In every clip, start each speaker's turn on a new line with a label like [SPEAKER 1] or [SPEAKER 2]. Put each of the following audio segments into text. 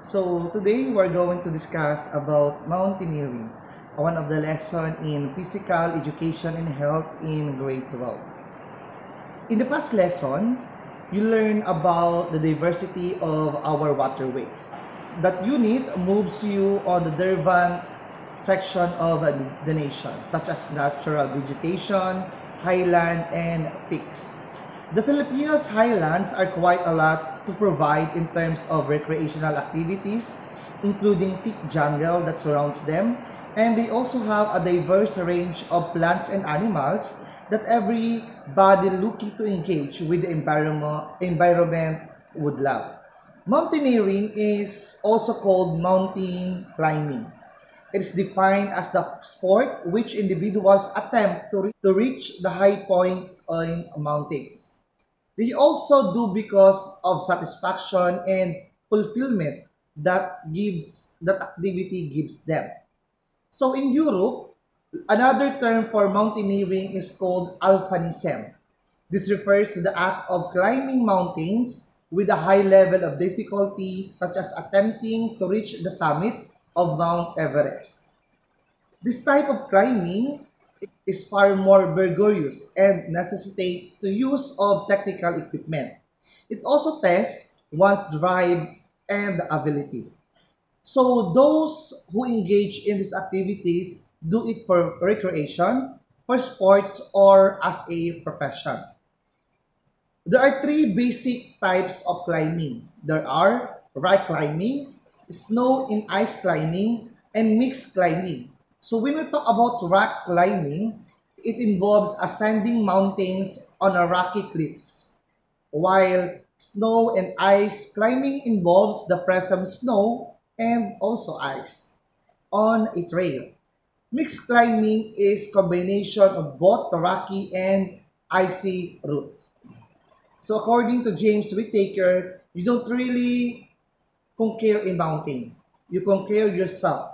[SPEAKER 1] So today we're going to discuss about mountaineering, one of the lesson in physical education and health in grade 12. In the past lesson, you learn about the diversity of our waterways. That unit moves you on the Durban section of the nation, such as natural vegetation, highland, and peaks. The Filipinos highlands are quite a lot to provide in terms of recreational activities, including thick jungle that surrounds them, and they also have a diverse range of plants and animals that everybody looking to engage with the environment would love. Mountaineering is also called mountain climbing. It's defined as the sport which individuals attempt to reach the high points on mountains. They also do because of satisfaction and fulfillment that activity gives them. So in Europe, another term for mountaineering is called alpinism. This refers to the act of climbing mountains with a high level of difficulty, such as attempting to reach the summit of Mount Everest. This type of climbing is far more vigorous and necessitates the use of technical equipment. It also tests one's drive and ability. So those who engage in these activities do it for recreation, for sports, or as a profession. There are three basic types of climbing. There are rock climbing, snow and ice climbing, and mixed climbing. So when we talk about rock climbing, it involves ascending mountains on a rocky cliffs, while snow and ice climbing involves the presence of snow and also ice on a trail. Mixed climbing is combination of both the rocky and icy routes. So according to James Whittaker, you don't really conquer a mountain. You conquer yourself.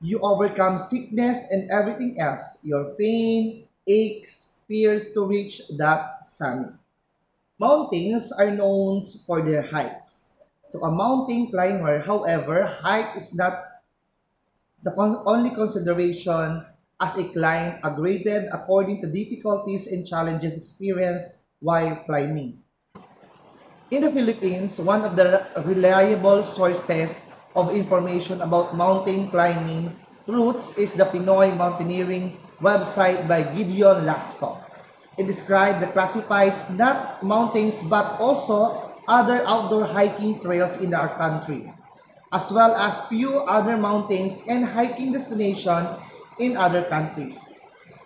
[SPEAKER 1] You overcome sickness and everything else, your pain, aches, fears to reach that summit. Mountains are known for their heights. To a mountain climber, however, height is not the only consideration as a climb are graded according to difficulties and challenges experienced while climbing. In the Philippines, one of the reliable sources of information about mountain climbing routes is the Pinoy Mountaineering website by Gideon Lasco. It describes the classifies not mountains but also other outdoor hiking trails in our country, as well as few other mountains and hiking destinations in other countries.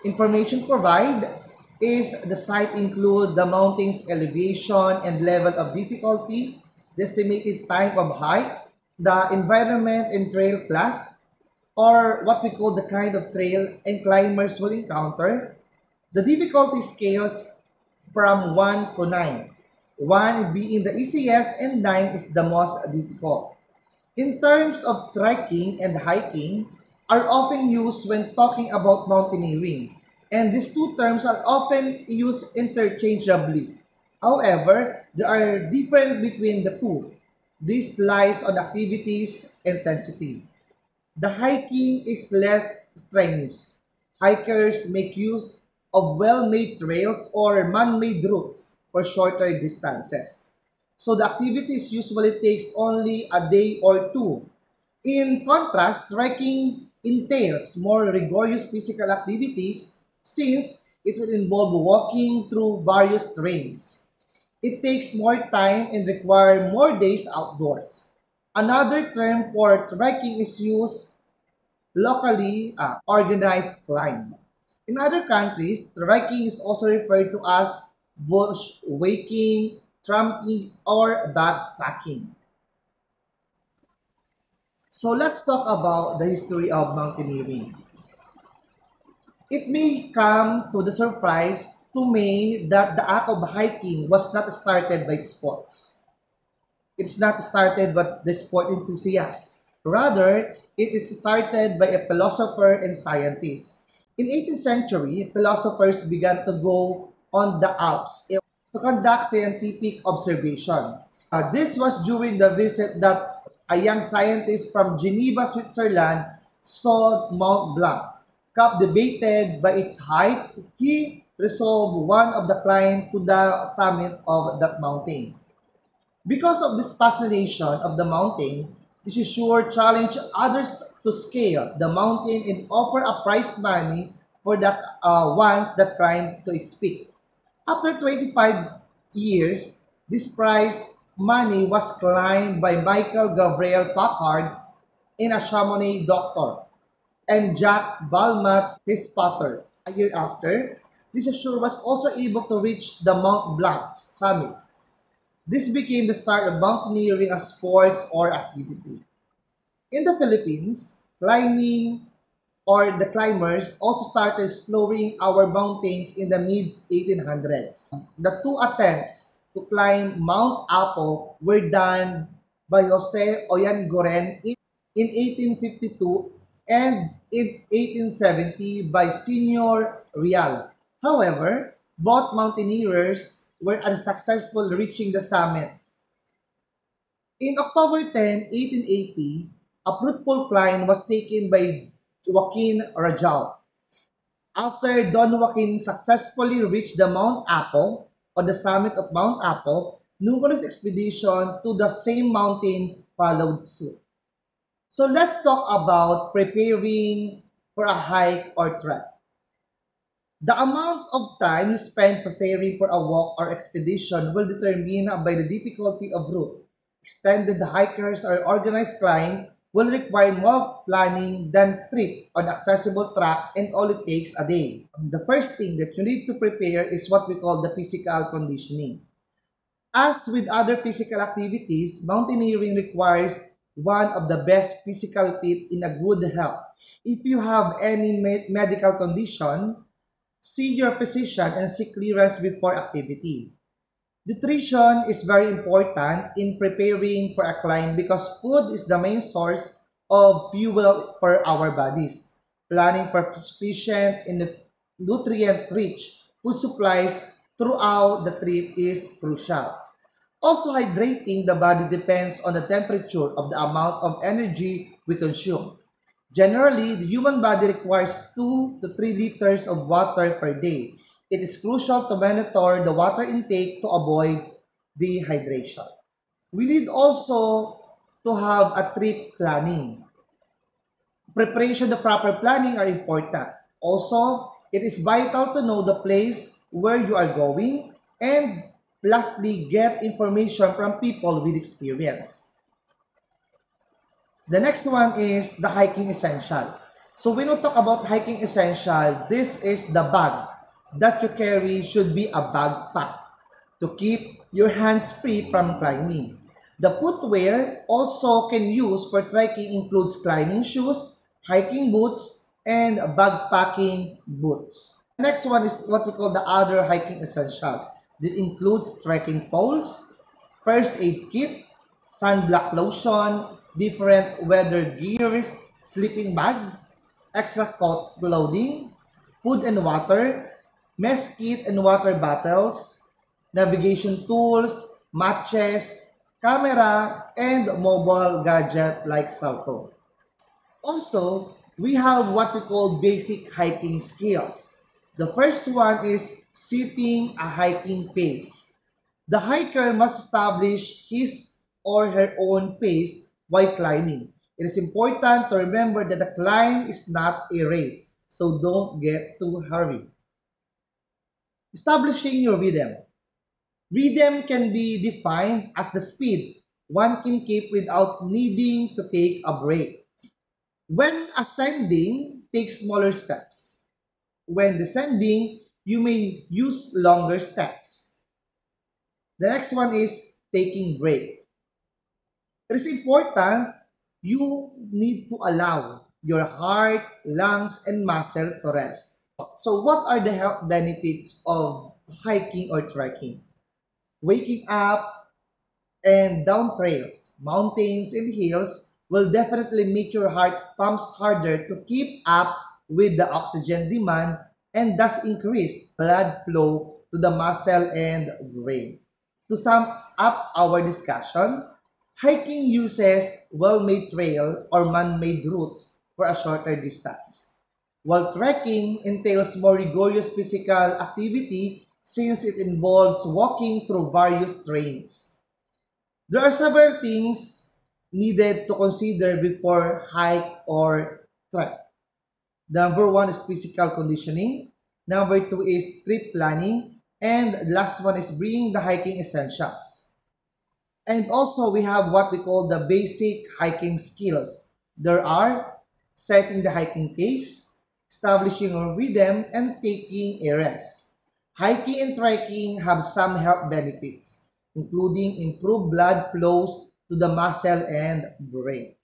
[SPEAKER 1] Information provided is the site include the mountain's elevation and level of difficulty, the estimated time of hike, the environment and trail class, or what we call the kind of trail and climbers will encounter, the difficulty scales from 1 to 9, 1 being the easiest and 9 is the most difficult. In terms of trekking and hiking are often used when talking about mountaineering, and these two terms are often used interchangeably. However, there are different between the two. This lies on activities intensity. The hiking is less strenuous. Hikers make use of well-made trails or man-made routes for shorter distances. So the activities usually takes only a day or two. In contrast, trekking entails more rigorous physical activities since it will involve walking through various terrains. It takes more time and require more days outdoors. Another term for trekking is used locally organized climb. In other countries, trekking is also referred to as bushwalking, tramping, or backpacking. So let's talk about the history of mountaineering. It may come to the surprise to me that the act of hiking was not started by sports. It's not started by the sport enthusiast. Rather, it is started by a philosopher and scientist. In 18th century, philosophers began to go on the Alps to conduct scientific observation. This was during the visit that a young scientist from Geneva, Switzerland, saw Mount Blanc. Captivated by its height, he resolved one of the climb to the summit of that mountain. Because of this fascination of the mountain, this is sure challenge others to scale the mountain and offer a prize money for that ones that climb to its peak. After 25 years, this prize money was claimed by Michael Gabriel Packard in a Chamonix doctor and Jack Balmat, his father. A year after, this assure was also able to reach the Mount Blanc summit. This became the start of mountaineering as sports or activity. In the Philippines, climbing or the climbers also started exploring our mountains in the mid 1800s. The two attempts to climb Mount Apo were done by Jose Oyanguren in 1852 and in 1870 by Senor Real. However, both mountaineers were unsuccessful reaching the summit. In October 10, 1880, a fruitful climb was taken by Joaquin Rajal. After Don Joaquin successfully reached the Mount Apo, on the summit of Mount Apo, numerous expeditions to the same mountain followed suit. So let's talk about preparing for a hike or trek. The amount of time spent preparing for a walk or expedition will determine by the difficulty of route. Extended hikers or organized climb will require more planning than trip on accessible track and only takes a day. The first thing that you need to prepare is what we call the physical conditioning. As with other physical activities, mountaineering requires one of the best physical fit in a good health. If you have any medical condition, see your physician and seek clearance before activity. Nutrition is very important in preparing for a climb because food is the main source of fuel for our bodies. Planning for sufficient and nutrient-rich food supplies throughout the trip is crucial. Also, hydrating the body depends on the temperature of the amount of energy we consume. Generally, the human body requires 2 to 3 liters of water per day. It is crucial to monitor the water intake to avoid dehydration. We need also to have a trip planning. Preparation and proper planning are important. Also, it is vital to know the place where you are going and lastly, get information from people with experience. The next one is the hiking essential. So when we talk about hiking essential, this is the bag that you carry should be a backpack to keep your hands free from climbing. The footwear also can use for trekking includes climbing shoes, hiking boots, and backpacking boots. The next one is what we call the other hiking essential. It includes trekking poles, first aid kit, sunblock lotion, different weather gears, sleeping bag, extra coat clothing, food and water, mess kit and water bottles, navigation tools, matches, camera, and mobile gadget like cell phone. Also, we have what we call basic hiking skills. The first one is setting a hiking pace. The hiker must establish his or her own pace while climbing. It is important to remember that the climb is not a race, so don't get too hurried. Establishing your rhythm. Rhythm can be defined as the speed one can keep without needing to take a break. When ascending, take smaller steps. When descending, you may use longer steps. The next one is taking break. It is important you need to allow your heart, lungs, and muscle to rest. So what are the health benefits of hiking or trekking? Waking up and down trails, mountains, and hills will definitely make your heart pumps harder to keep up with the oxygen demand and thus increase blood flow to the muscle and brain. To sum up our discussion, Hiking uses well-made trail or man-made routes for a shorter distance, while trekking entails more rigorous physical activity since it involves walking through various terrains. There are several things needed to consider before hike or trek. Number one is physical conditioning. Number two is trip planning. And the last one is bringing the hiking essentials. And also, we have what we call the basic hiking skills. There are setting the hiking pace, establishing a rhythm, and taking a rest. Hiking and trekking have some health benefits, including improved blood flows to the muscle and brain.